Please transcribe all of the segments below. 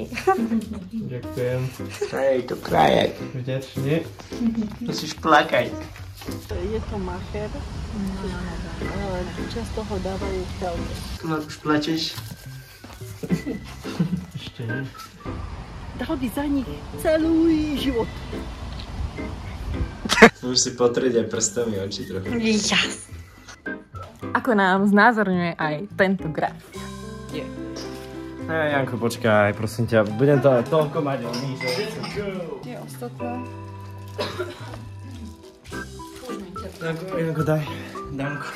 Hej. Ďakujem. Hej, to krajek. Vďačne. Musíš plakať. Je to macher, ale často ho dávajú v telke. Už plačeš? Ešte nie. Dal by za nich celý život. Môžeš si potrieť aj prstami oči trochu. Yes. Ako nám znázorňuje aj tento graf. Janko, počkaj, prosím ťa, budem to toľko mať oný, že... Je ostatné. Janko, daj. Danko.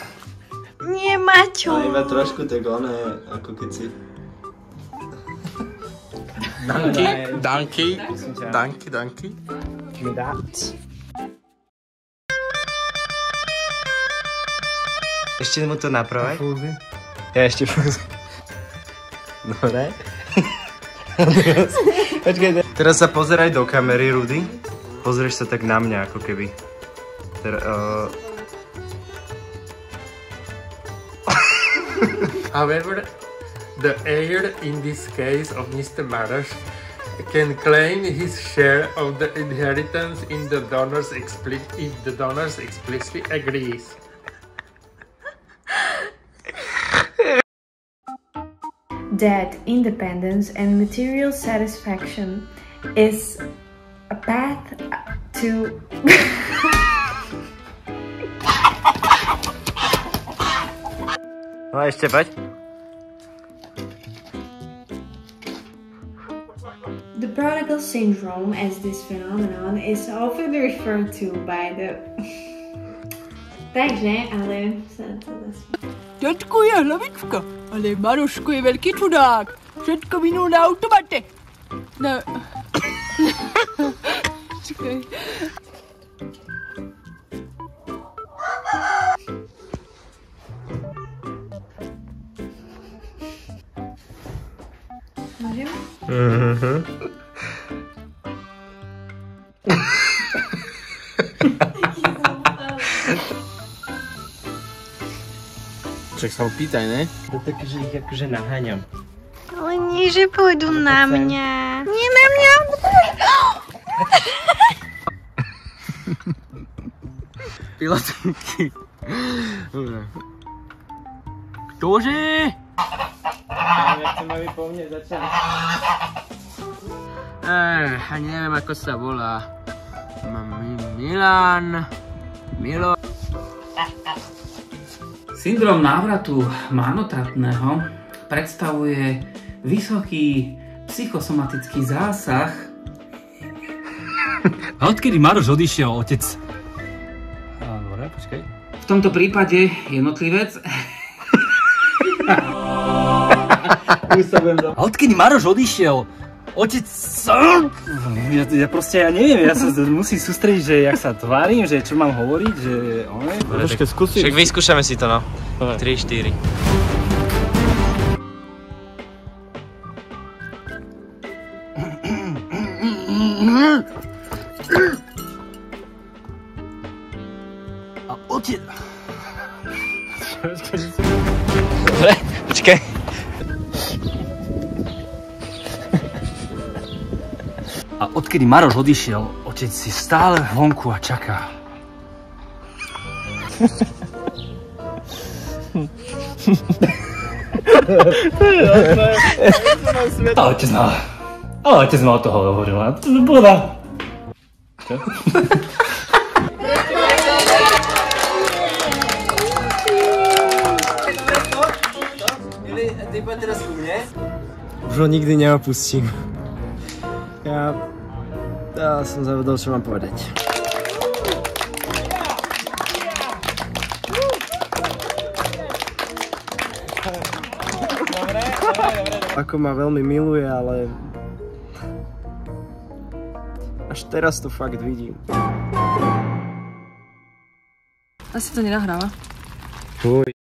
Nie, Maťo. Ale iba trošku tak ono je, ako keď si... Danky. Mi dať. Ešte mu to napravaj. Fúzi. Ja ešte fúzi. Dobre. Počkaj. Teraz sa pozeraj do kamery, Rudy. Pozrieš sa tak na mňa, ako keby. However, the heir in this case of Mr. Maroš can claim his share of the inheritance in the donors if the donors explicitly agrees. That independence and material satisfaction is a path to No ešte poď. the prodigal syndrome, as this phenomenon is often referred to by the takže, ale Dětku je hlavička, ale Maroško je velký čudák. Všetko minul na automate. No. Čekaj. môžem? Však sa ho pýtaj, ne? To je také, že ich akože naháňam. Ale nie, že pôjdu na mňa. Nie na mňa. Pilotinky. Ktože? Ja chcem, aby po mne začali. Ani neviem, ako sa volá. Milan. Milo. Syndrom návratu marnotratného predstavuje vysoký psychosomatický zásah. A odkedy Maroš odišiel, otec? Dobre, počkaj. V tomto prípade jednotlivec A odkedy Maroš odišiel, otec... Ja proste, ja neviem, ja sa musím sústrediť, že jak sa tvárim, že čo mám hovoriť, že... Troške skúsiť. Však vyskúšame si to, no. 3, 4. A otec... Dobre, počkaj. A odkedy Maroš odišiel, otec si stále vonku a čaká. Ale otec ma od toho hovoril. Boda. Čo? Ty poď teraz ku mne. Už ho nikdy neopustím. Ja som zavedol, čo mám povedať. Ako ma veľmi miluje, ale až teraz to fakt vidím. Asi to nenahráva. Fuj.